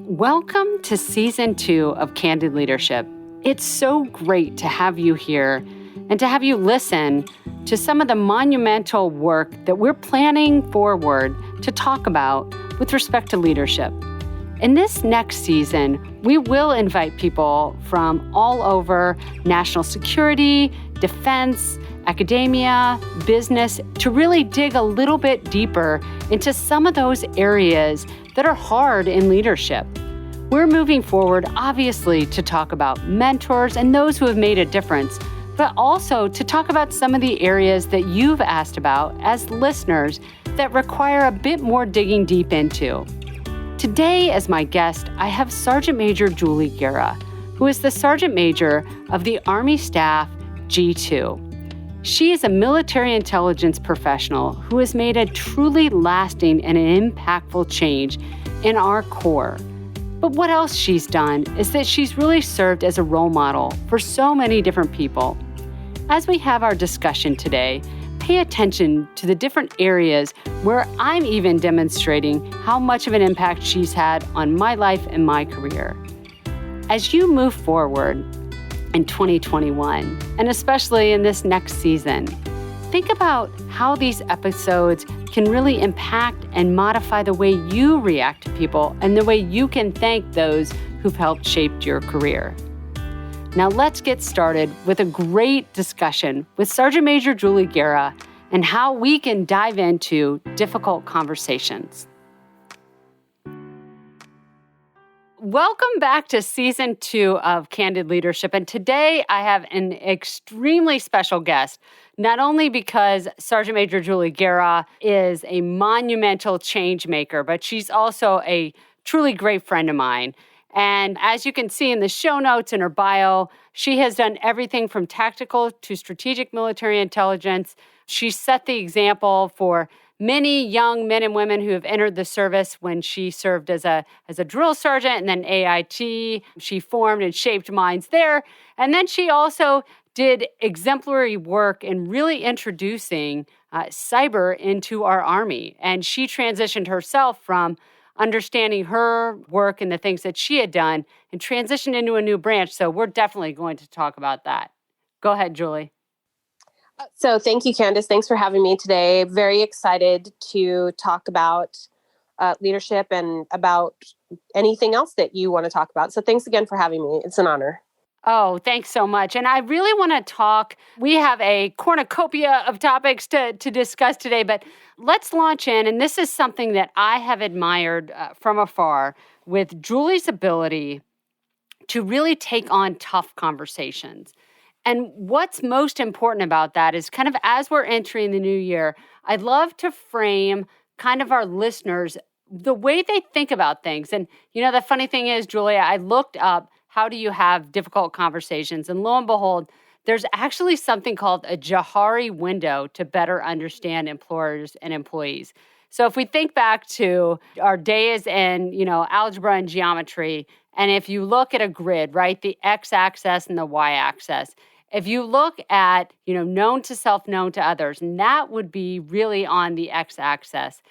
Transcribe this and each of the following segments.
Welcome to Season 2 of Candid Leadership. It's so great to have you here and to have you listen to some of the monumental work that we're planning forward to talk about with respect to leadership. In this next season, we will invite people from all over national security, defense, academia, business, to really dig a little bit deeper into some of those areas that are hard in leadership. We're moving forward, obviously, to talk about mentors and those who have made a difference, but also to talk about some of the areas that you've asked about as listeners that require a bit more digging deep into. Today, as my guest, I have Sergeant Major Julie Guerra, who is the Sergeant Major of the Army Staff G2. She is a military intelligence professional who has made a truly lasting and an impactful change in our Corps. But what else she's done is that she's really served as a role model for so many different people. As we have our discussion today, pay attention to the different areas where I'm even demonstrating how much of an impact she's had on my life and my career. As you move forward in 2021, and especially in this next season, think about how these episodes can really impact and modify the way you react to people and the way you can thank those who've helped shape your career. Now let's get started with a great discussion with Sergeant Major Julie Guerra and how we can dive into difficult conversations. Welcome back to Season 2 of Candid Leadership. And today I have an extremely special guest, not only because Sergeant Major Julie Guerra is a monumental change maker, but she's also a truly great friend of mine. And as you can see in the show notes in her bio, she has done everything from tactical to strategic military intelligence. She set the example for many young men and women who have entered the service when she served as a drill sergeant and then AIT. She formed and shaped minds there. And then she also did exemplary work in really introducing cyber into our Army. And she transitioned herself from understanding her work and the things that she had done and transitioned into a new branch. So we're definitely going to talk about that. Go ahead, Julie. So thank you, Candice. Thanks for having me today. Very excited to talk about leadership and about anything else that you want to talk about. So thanks again for having me. It's an honor. Oh, thanks so much. And I really want to talk. We have a cornucopia of topics to discuss today, but let's launch in. And this is something that I have admired from afar with Julie's ability to really take on tough conversations. And what's most important about that is kind of as we're entering the new year, I'd love to frame kind of our listeners, the way they think about things. And, the funny thing is, Julia, I looked up how do you have difficult conversations? And lo and behold, there's actually something called a Johari window to better understand employers and employees. So if we think back to our days in, algebra and geometry, and if you look at a grid, right, the x-axis and the y-axis, if you look at, known to self, known to others, and that would be really on the x-axis.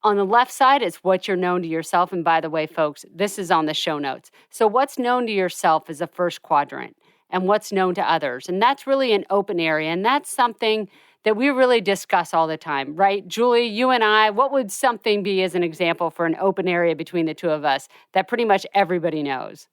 On the left side, it's what you're known to yourself. And by the way, folks, this is on the show notes. So what's known to yourself is the first quadrant, and what's known to others. And that's really an open area. And that's something that we really discuss all the time, right? Julie, you and I, what would something be as an example for an open area between the two of us that pretty much everybody knows?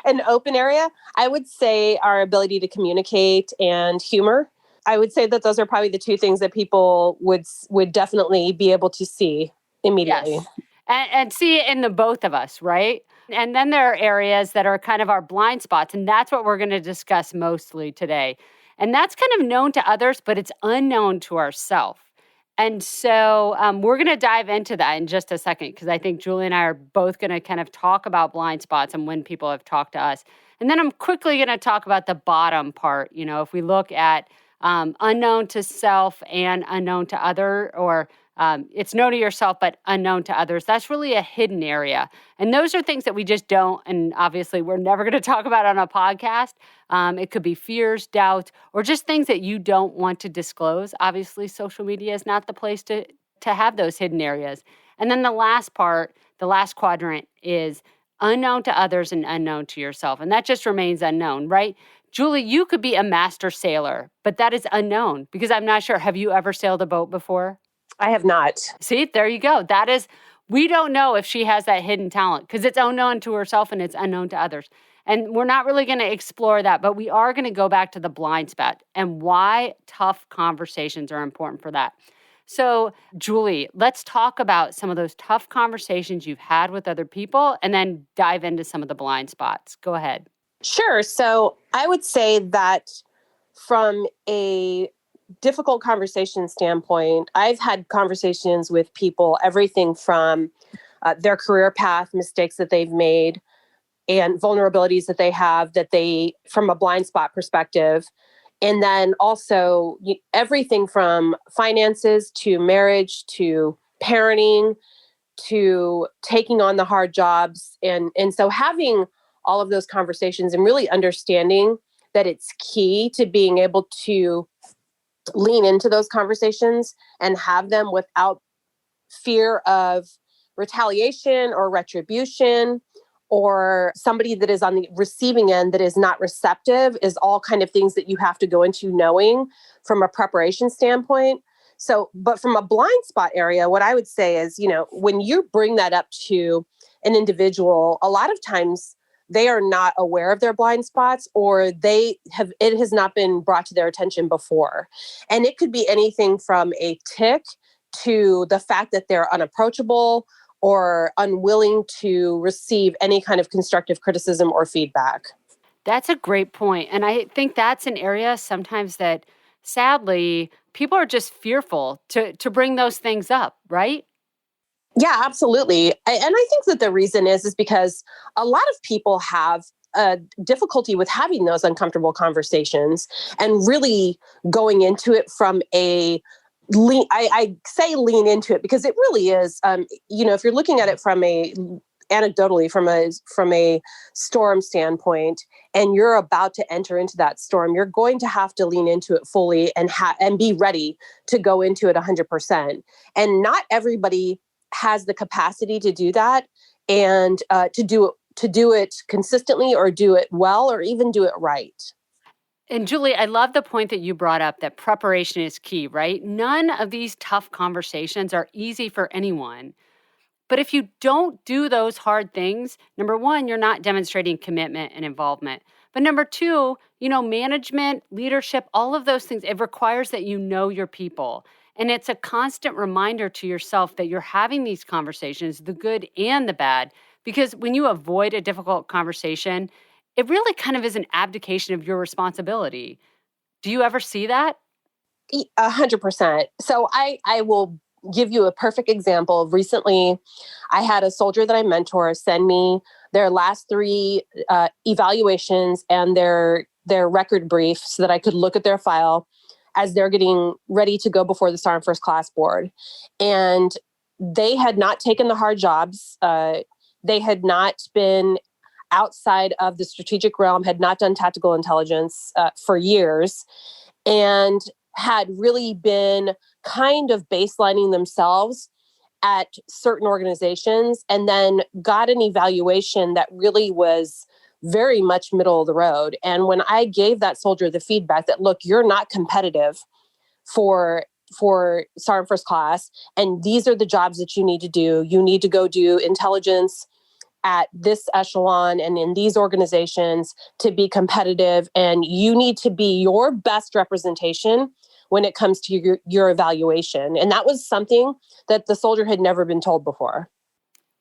An open area, I would say our ability to communicate and humor. I would say that those are probably the two things that people would definitely be able to see immediately. Yes. And see it in the both of us, right? And then there are areas that are kind of our blind spots, and that's what we're going to discuss mostly today. And that's kind of known to others, but it's unknown to ourselves. And so we're going to dive into that in just a second, because I think Julie and I are both going to kind of talk about blind spots and when people have talked to us. And then I'm quickly going to talk about the bottom part. If we look at unknown to self and unknown to other, or it's known to yourself, but unknown to others, that's really a hidden area. And those are things that we just don't, and obviously we're never going to talk about on a podcast. It could be fears, doubts, or just things that you don't want to disclose. Obviously, social media is not the place to have those hidden areas. And then the last part, the last quadrant is unknown to others and unknown to yourself. And that just remains unknown, right? Julie, you could be a master sailor, but that is unknown because I'm not sure. Have you ever sailed a boat before? I have not. See, there you go. We don't know if she has that hidden talent because it's unknown to herself and it's unknown to others. And we're not really going to explore that, but we are going to go back to the blind spot and why tough conversations are important for that. So, Julie, let's talk about some of those tough conversations you've had with other people and then dive into some of the blind spots. Go ahead. Sure. So I would say that from a difficult conversation standpoint, I've had conversations with people, everything from their career path, mistakes that they've made, and vulnerabilities that they have from a blind spot perspective. And then also everything from finances to marriage to parenting to taking on the hard jobs. And so having all of those conversations and really understanding that it's key to being able to lean into those conversations and have them without fear of retaliation or retribution or somebody that is on the receiving end that is not receptive is all kind of things that you have to go into knowing from a preparation standpoint. So, but from a blind spot area, what I would say is, when you bring that up to an individual, a lot of times they are not aware of their blind spots or it has not been brought to their attention before. And it could be anything from a tic to the fact that they're unapproachable or unwilling to receive any kind of constructive criticism or feedback. That's a great point. And I think that's an area sometimes that sadly people are just fearful to bring those things up, right? Yeah, absolutely. And I think that the reason is because a lot of people have difficulty with having those uncomfortable conversations and really going into it from a I say lean into it because it really is, if you're looking at it anecdotally from a storm standpoint, and you're about to enter into that storm, you're going to have to lean into it fully and be ready to go into it 100%. And not everybody has the capacity to do that and to do it consistently or do it well or even do it right. And Julie, I love the point that you brought up that preparation is key, right? None of these tough conversations are easy for anyone. But if you don't do those hard things, number one, you're not demonstrating commitment and involvement. But number two, management, leadership, all of those things, it requires that you know your people. And it's a constant reminder to yourself that you're having these conversations, the good and the bad, because when you avoid a difficult conversation, it really kind of is an abdication of your responsibility. Do you ever see that? 100%. So I will give you a perfect example. Recently, I had a soldier that I mentor send me their last 3 evaluations and their record brief so that I could look at their file as they're getting ready to go before the Sergeant First Class Board. And they had not taken the hard jobs. They had not been outside of the strategic realm, had not done tactical intelligence for years, and had really been kind of baselining themselves at certain organizations, and then got an evaluation that really was very much middle of the road. And when I gave that soldier the feedback that, look, you're not competitive for Sergeant First Class, and these are the jobs that you need to do. You need to go do intelligence at this echelon and in these organizations to be competitive, and you need to be your best representation when it comes to your evaluation. And that was something that the soldier had never been told before.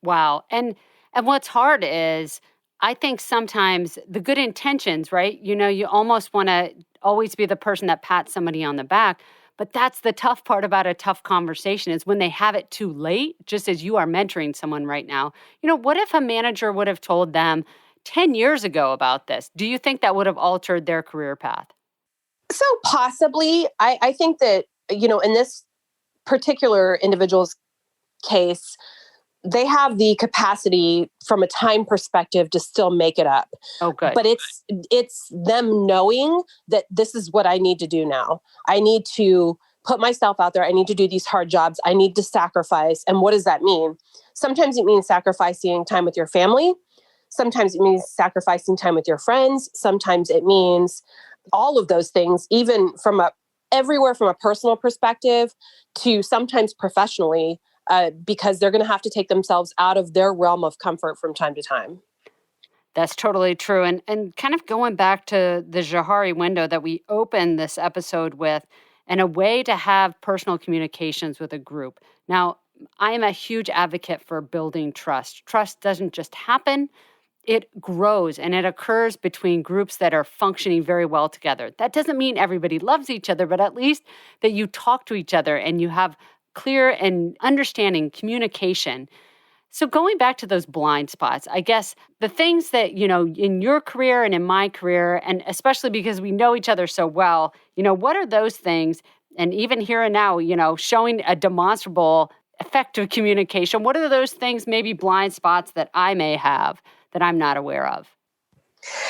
Wow. And what's hard is I think sometimes the good intentions, right? You almost want to always be the person that pats somebody on the back. But that's the tough part about a tough conversation is when they have it too late, just as you are mentoring someone right now. What if a manager would have told them 10 years ago about this? Do you think that would have altered their career path? So possibly. I think that, in this particular individual's case, they have the capacity from a time perspective to still make it up. Oh, good. But it's them knowing that this is what I need to do now. I need to put myself out there. I need to do these hard jobs. I need to sacrifice. And what does that mean? Sometimes it means sacrificing time with your family. Sometimes it means sacrificing time with your friends. Sometimes it means all of those things, even everywhere from a personal perspective to sometimes professionally, because they're going to have to take themselves out of their realm of comfort from time to time. That's totally true. And kind of going back to the Johari window that we opened this episode with, and a way to have personal communications with a group. Now, I am a huge advocate for building trust. Trust doesn't just happen. It grows and it occurs between groups that are functioning very well together. That doesn't mean everybody loves each other, but at least that you talk to each other and you have clear and understanding communication. So going back to those blind spots, I guess the things that, in your career and in my career, and especially because we know each other so well, what are those things? And even here and now, showing a demonstrable effective communication, what are those things, maybe blind spots that I may have that I'm not aware of?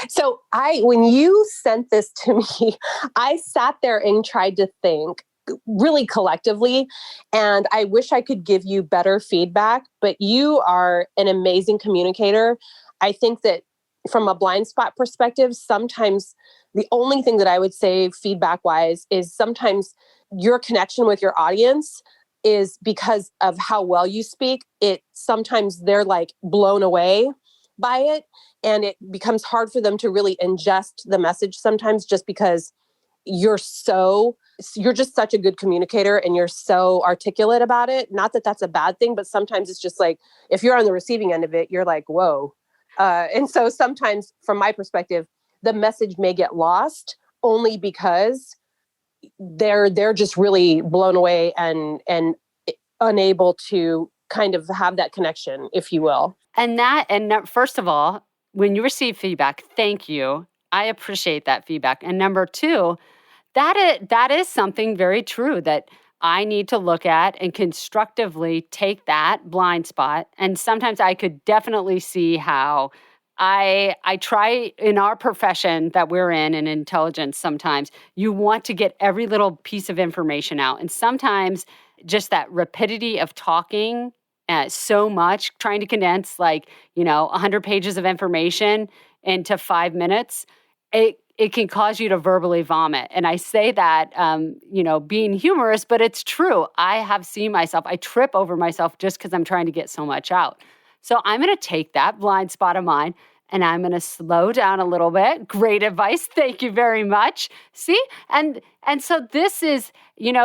So when you sent this to me, I sat there and tried to think really collectively, and I wish I could give you better feedback, but you are an amazing communicator. I think that from a blind spot perspective, sometimes the only thing that I would say feedback wise is sometimes your connection with your audience is because of how well you speak. Sometimes they're like blown away by it, and it becomes hard for them to really ingest the message sometimes, just because you're just such a good communicator and you're so articulate about it. Not that that's a bad thing, but sometimes it's just like, if you're on the receiving end of it, you're like, whoa. And so sometimes from my perspective, the message may get lost only because they're just really blown away and unable to kind of have that connection, if you will. And first of all, when you receive feedback, thank you. I appreciate that feedback. And number two, that is something very true that I need to look at and constructively take that blind spot. And sometimes I could definitely see how I try in our profession that we're in intelligence, sometimes you want to get every little piece of information out. And sometimes just that rapidity of talking so much, trying to condense 100 pages of information into 5 minutes, it can cause you to verbally vomit. And I say that, being humorous, but it's true. I have seen myself, I trip over myself just because I'm trying to get so much out. So I'm going to take that blind spot of mine and I'm going to slow down a little bit. Great advice. Thank you very much. See? And so this is,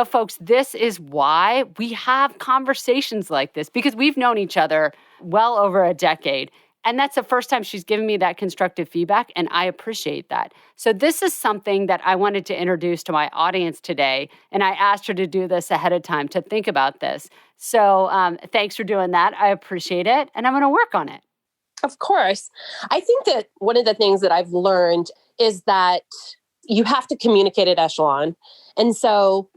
folks, this is why we have conversations like this, because we've known each other well over a decade. And that's the first time she's given me that constructive feedback, and I appreciate that. So this is something that I wanted to introduce to my audience today, and I asked her to do this ahead of time, to think about this. So thanks for doing that. I appreciate it, and I'm going to work on it. Of course. I think that one of the things that I've learned is that you have to communicate at echelon. And so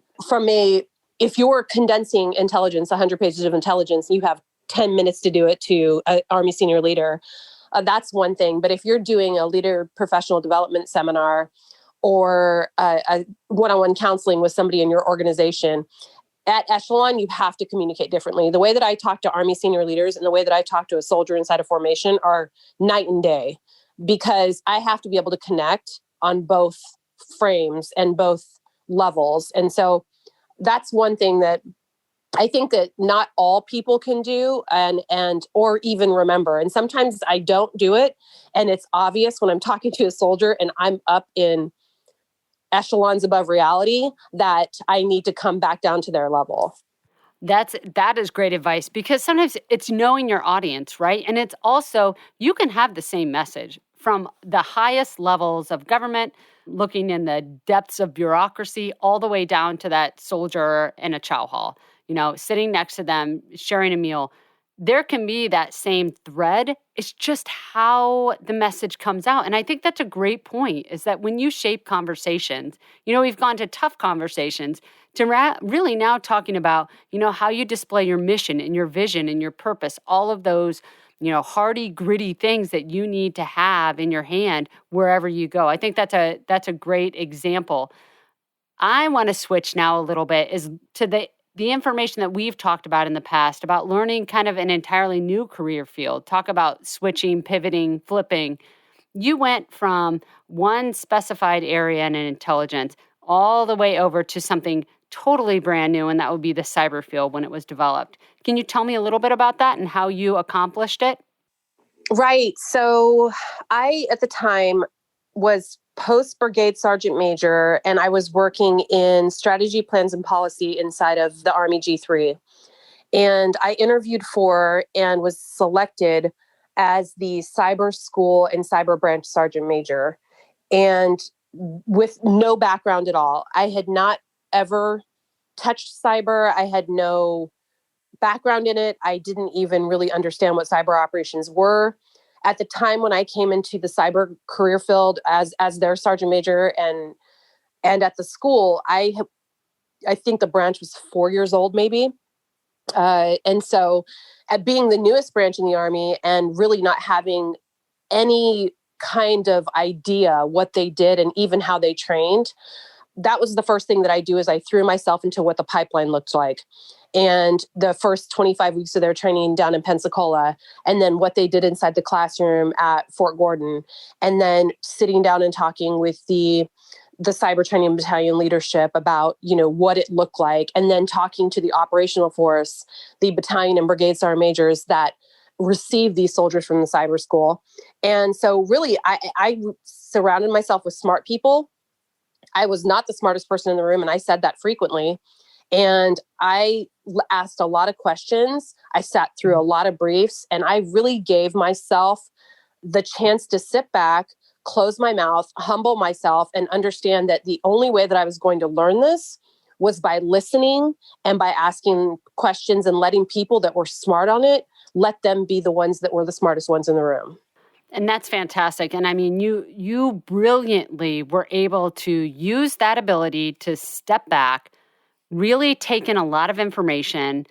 if you're condensing intelligence, 100 pages of intelligence, you have 10 minutes to do it to an Army senior leader. That's one thing. But if you're doing a leader professional development seminar or a one-on-one counseling with somebody in your organization, at echelon, you have to communicate differently. The way that I talk to Army senior leaders and the way that I talk to a soldier inside a formation are night and day, because I have to be able to connect on both frames and both levels. And so that's one thing that I think that not all people can do or even remember. And sometimes I don't do it. And it's obvious when I'm talking to a soldier and I'm up in echelons above reality that I need to come back down to their level. That is great advice, because sometimes it's knowing your audience, right? And it's also, you can have the same message from the highest levels of government, looking in the depths of bureaucracy, all the way down to that soldier in a chow hall, sitting next to them, sharing a meal. There can be that same thread. It's just how the message comes out. And I think that's a great point, is that when you shape conversations, we've gone to tough conversations to really now talking about, how you display your mission and your vision and your purpose, all of those, hardy, gritty things that you need to have in your hand wherever you go. I think that's a great example. I want to switch now a little bit is to the information that we've talked about in the past about learning kind of an entirely new career field. Talk about switching, pivoting, flipping. You went from one specified area in intelligence all the way over to something totally brand new, and that would be the cyber field when it was developed. Can you tell me a little bit about that and how you accomplished it? Right. So I, at the time, was post brigade sergeant major, and I was working in strategy, plans, and policy inside of the Army G3. And I interviewed for and was selected as the cyber school and cyber branch sergeant major. And with no background at all, I had not ever touched cyber. I had no background in it. I didn't even really understand what cyber operations were. At the time when I came into the cyber career field as their sergeant major and at the school, I think the branch was 4 years old, maybe. And so at being the newest branch in the Army and really not having any kind of idea what they did and even how they trained, that was the first thing that I do is I threw myself into what the pipeline looked like. And the first 25 weeks of their training down in Pensacola, and then what they did inside the classroom at Fort Gordon, and then sitting down and talking with the cyber training battalion leadership about, what it looked like, and then talking to the operational force, the battalion and brigade sergeant majors that received these soldiers from the cyber school. And so really, I surrounded myself with smart people. I was not the smartest person in the room, and I said that frequently. And I asked a lot of questions. I sat through a lot of briefs, and I really gave myself the chance to sit back, close my mouth, humble myself, and understand that the only way that I was going to learn this was by listening and by asking questions and letting people that were smart on it, let them be the ones that were the smartest ones in the room. And that's fantastic. And I mean, you brilliantly were able to use that ability to step back, really take in a lot of information,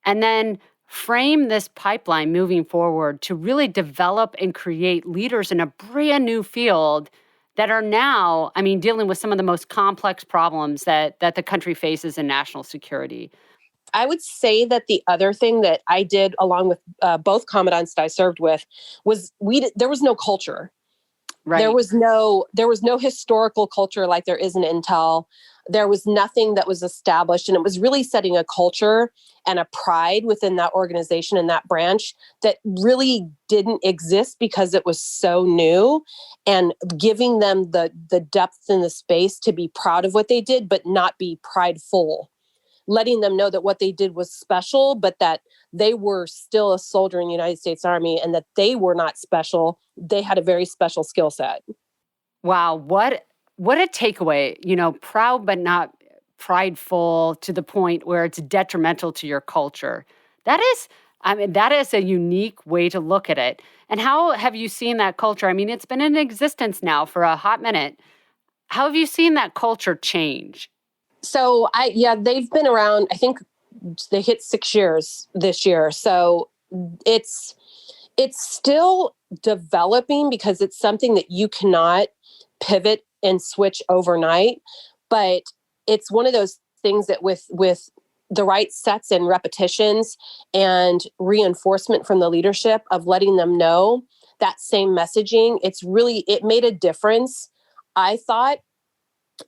and then frame this pipeline moving forward to really develop and create leaders in a brand new field that are now, I mean, dealing with some of the most complex problems that the country faces in national security. I would say that the other thing that I did along with both commandants that I served with was there was no culture. Right. There was no historical culture like there is in Intel. There was nothing that was established, and it was really setting a culture and a pride within that organization and that branch that really didn't exist because it was so new, and giving them the depth and the space to be proud of what they did, but not be prideful. Letting them know that what they did was special, but that they were still a soldier in the United States Army and that they were not special. They had a very special skill set. Wow. What a takeaway, proud but not prideful to the point where it's detrimental to your culture. That is a unique way to look at it. And how have you seen that culture? I mean, it's been in existence now for a hot minute. How have you seen that culture change? So they've been around. I think they hit 6 years this year. So it's still developing because it's something that you cannot pivot and switch overnight. But it's one of those things that with the right sets and repetitions and reinforcement from the leadership of letting them know that same messaging, it made a difference, I thought,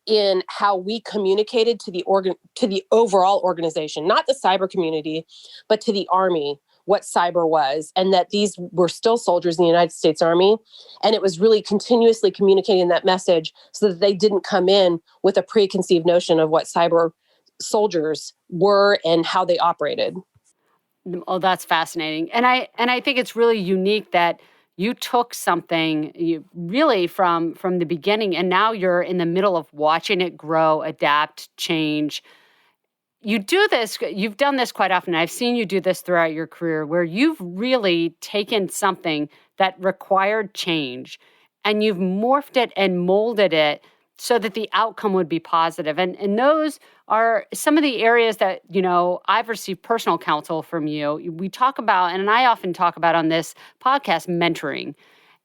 in how we communicated to the overall organization, not the cyber community, but to the Army, what cyber was, and that these were still soldiers in the United States Army. And it was really continuously communicating that message so that they didn't come in with a preconceived notion of what cyber soldiers were and how they operated. Oh, that's fascinating. And I think it's really unique that you took something really from the beginning, and now you're in the middle of watching it grow, adapt, change. You do this, you've done this quite often. I've seen you do this throughout your career where you've really taken something that required change and you've morphed it and molded it so that the outcome would be positive. And those are some of the areas that, I've received personal counsel from you. We talk about, and I often talk about on this podcast, mentoring.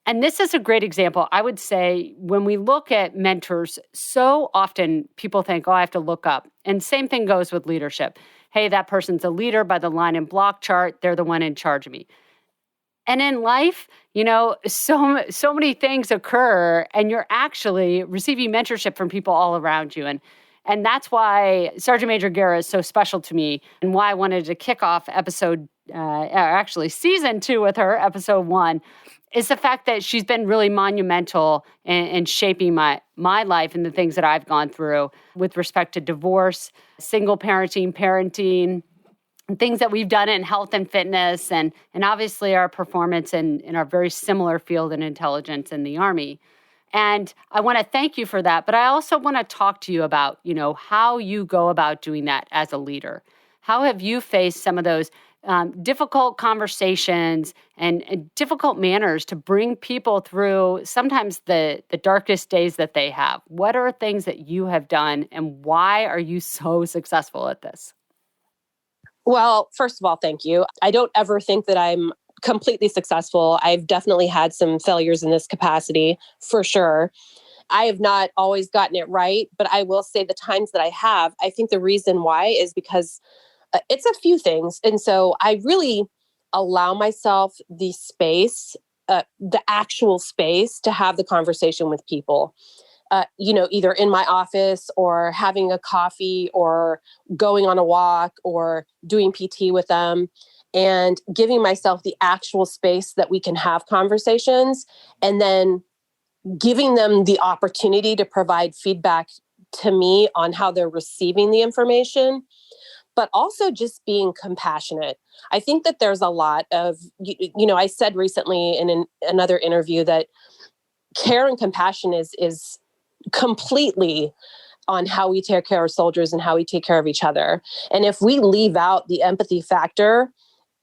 And this is a great example. I would say when we look at mentors, so often people think, oh, I have to look up. And same thing goes with leadership. Hey, that person's a leader by the line and block chart. They're the one in charge of me. And in life, so many things occur, and you're actually receiving mentorship from people all around you. And that's why Sergeant Major Guerra is so special to me, and why I wanted to kick off season 2 with her, episode 1, is the fact that she's been really monumental in shaping my life and the things that I've gone through with respect to divorce, single parenting, and things that we've done in health and fitness, and obviously our performance in our very similar field in intelligence in the Army. And I want to thank you for that. But I also want to talk to you about, how you go about doing that as a leader. How have you faced some of those difficult conversations and difficult manners to bring people through sometimes the darkest days that they have? What are things that you have done, and why are you so successful at this? Well, first of all, thank you. I don't ever think that I'm completely successful. I've definitely had some failures in this capacity, for sure. I have not always gotten it right, but I will say the times that I have, I think the reason why is because it's a few things. And so I really allow myself the space, the actual space to have the conversation with people. Either in my office or having a coffee or going on a walk or doing PT with them, and giving myself the actual space that we can have conversations, and then giving them the opportunity to provide feedback to me on how they're receiving the information, but also just being compassionate. I think that there's a lot of, I said recently in another interview that care and compassion is completely on how we take care of soldiers and how we take care of each other. And if we leave out the empathy factor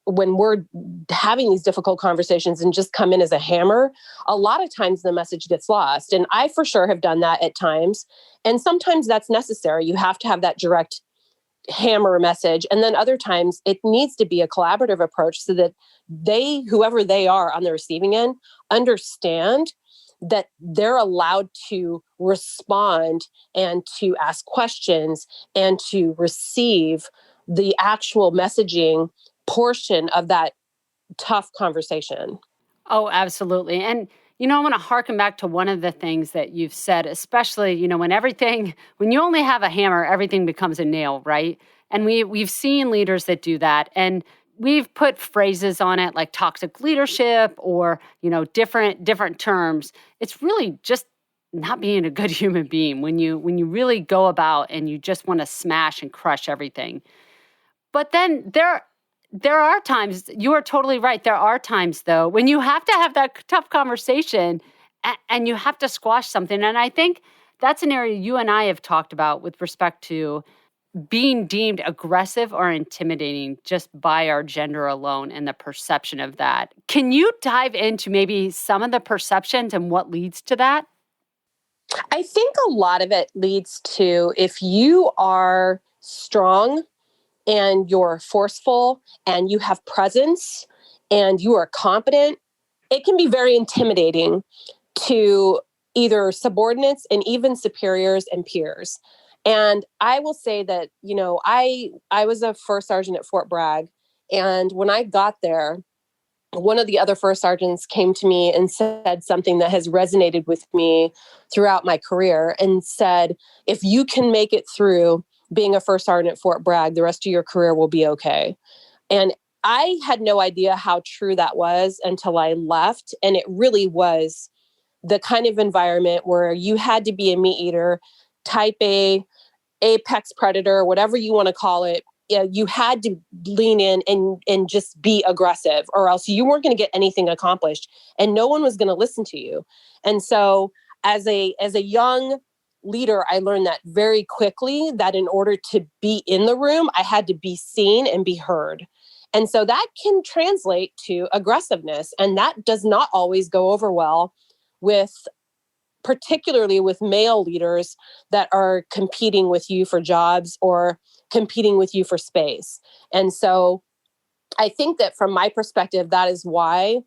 when we're having these difficult conversations and just come in as a hammer, a lot of times the message gets lost. And I for sure have done that at times. And sometimes that's necessary. You have to have that direct hammer message. And then other times it needs to be a collaborative approach so that whoever they are on the receiving end, understand that they're allowed to respond and to ask questions and to receive the actual messaging portion of that tough conversation. Oh, absolutely. And, I want to harken back to one of the things that you've said, especially, when you only have a hammer, everything becomes a nail, right? And we've seen leaders that do that. And we've put phrases on it like toxic leadership or, different terms. It's really just not being a good human being when you really go about and you just want to smash and crush everything. But then there are times, you are totally right. There are times, though, when you have to have that tough conversation and you have to squash something. And I think that's an area you and I have talked about with respect to being deemed aggressive or intimidating just by our gender alone and the perception of that. Can you dive into maybe some of the perceptions and what leads to that? I think a lot of it leads to, if you are strong and you're forceful and you have presence and you are competent, it can be very intimidating to either subordinates and even superiors and peers. And I will say that, I was a first sergeant at Fort Bragg. And when I got there, one of the other first sergeants came to me and said something that has resonated with me throughout my career, and said, if you can make it through being a first sergeant at Fort Bragg, the rest of your career will be okay. And I had no idea how true that was until I left. And it really was the kind of environment where you had to be a meat eater, type A, apex predator, whatever you want to call it. You had to lean in and just be aggressive, or else you weren't going to get anything accomplished and no one was going to listen to you. And so as a young leader, I learned that very quickly, that in order to be in the room, I had to be seen and be heard. And so that can translate to aggressiveness. And that does not always go over well particularly with male leaders that are competing with you for jobs or competing with you for space. And so I think that from my perspective, that is why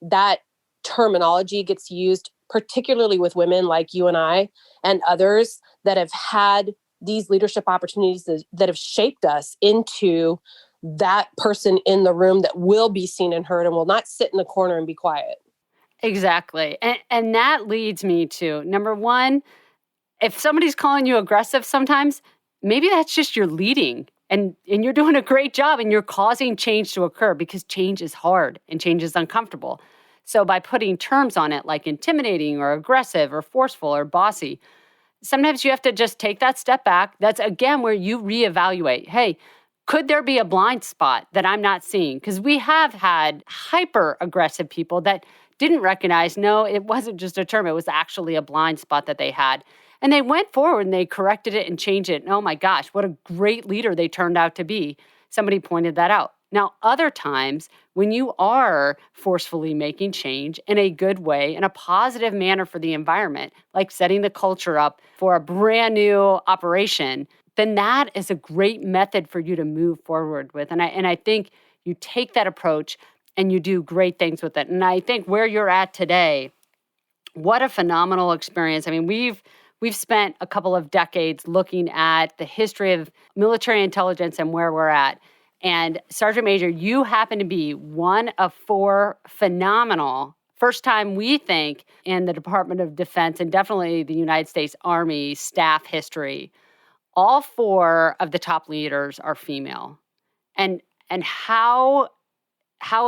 that terminology gets used, particularly with women like you and I and others that have had these leadership opportunities that have shaped us into that person in the room that will be seen and heard and will not sit in the corner and be quiet. Exactly. And that leads me to number one, if somebody's calling you aggressive sometimes, maybe that's just your leading and you're doing a great job and you're causing change to occur because change is hard and change is uncomfortable. So by putting terms on it like intimidating or aggressive or forceful or bossy, sometimes you have to just take that step back. That's, again, where you reevaluate. Hey, could there be a blind spot that I'm not seeing? Because we have had hyper-aggressive people that didn't recognize, no, it wasn't just a term. It was actually a blind spot that they had. And they went forward and they corrected it and changed it. And oh my gosh, what a great leader they turned out to be. Somebody pointed that out. Now, other times when you are forcefully making change in a good way, in a positive manner for the environment, like setting the culture up for a brand new operation, then that is a great method for you to move forward with. And I think you take that approach and you do great things with it. And I think where you're at today, what a phenomenal experience. I mean, we've spent a couple of decades looking at the history of military intelligence and where we're at. And Sergeant Major, you happen to be one of 4 phenomenal, first time we think in the Department of Defense and definitely the United States Army staff history. All 4 of the top leaders are female. And how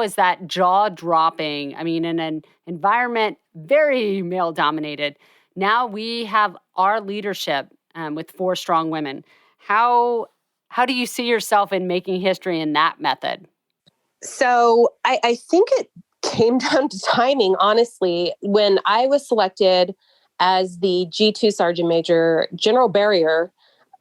is that jaw-dropping? I mean, in an environment very male-dominated, now we have our leadership with 4 strong women. How do you see yourself in making history in that method? So I think it came down to timing, honestly. When I was selected as the G2 Sergeant Major, General Barrier,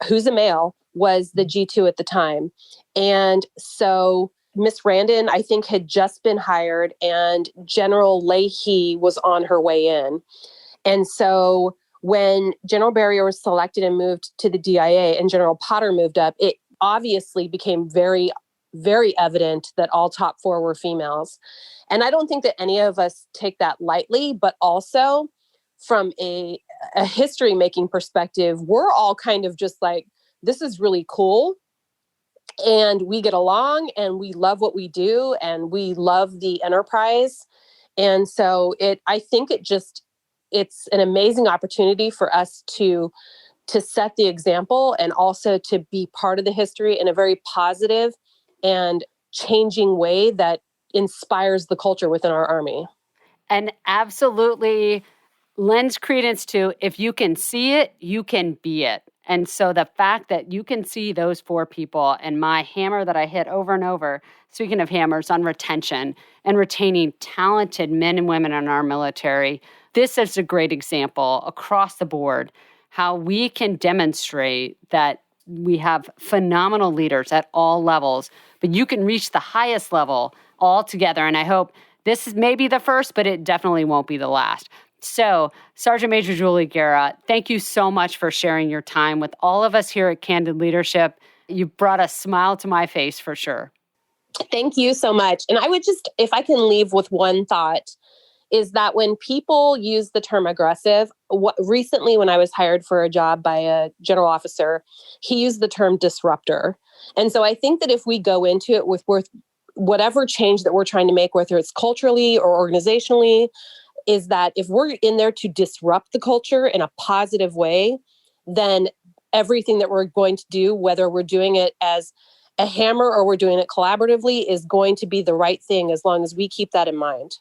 who's a male, was the G2 at the time. And so Miss Randon, I think, had just been hired and General Leahy was on her way in. And so when General Barrier was selected and moved to the DIA and General Potter moved up, it obviously became very, very evident that all top 4 were females. And I don't think that any of us take that lightly, but also from a history-making perspective, we're all kind of just like, this is really cool. And we get along and we love what we do and we love the enterprise. And so I think it's an amazing opportunity for us to set the example and also to be part of the history in a very positive and changing way that inspires the culture within our Army. And absolutely lends credence to, if you can see it, you can be it. And so the fact that you can see those 4 people, and my hammer that I hit over and over, speaking of hammers, on retention and retaining talented men and women in our military, this is a great example across the board, how we can demonstrate that we have phenomenal leaders at all levels, but you can reach the highest level all together. And I hope this is maybe the first, but it definitely won't be the last. So, Sergeant Major Julie Guerra, thank you so much for sharing your time with all of us here at Candid Leadership. You brought a smile to my face for sure. Thank you so much. And I would just, if I can leave with one thought, is that when people use the term aggressive, recently when I was hired for a job by a general officer, he used the term disruptor. And so I think that if we go into it with whatever change that we're trying to make, whether it's culturally or organizationally, is that if we're in there to disrupt the culture in a positive way, then everything that we're going to do, whether we're doing it as a hammer or we're doing it collaboratively, is going to be the right thing as long as we keep that in mind.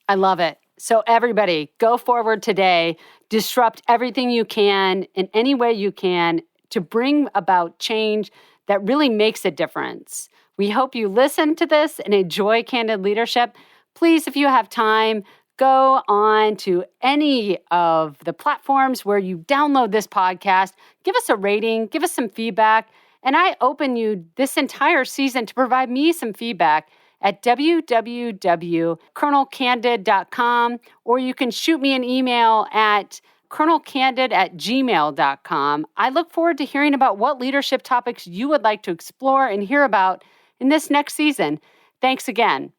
I love it. So everybody, go forward today, disrupt everything you can in any way you can to bring about change that really makes a difference. We hope you listen to this and enjoy Candid Leadership. Please, if you have time, go on to any of the platforms where you download this podcast. Give us a rating, give us some feedback. And I open you this entire season to provide me some feedback at www.colonelcandid.com, or you can shoot me an email at colonelcandid@gmail.com. I look forward to hearing about what leadership topics you would like to explore and hear about in this next season. Thanks again.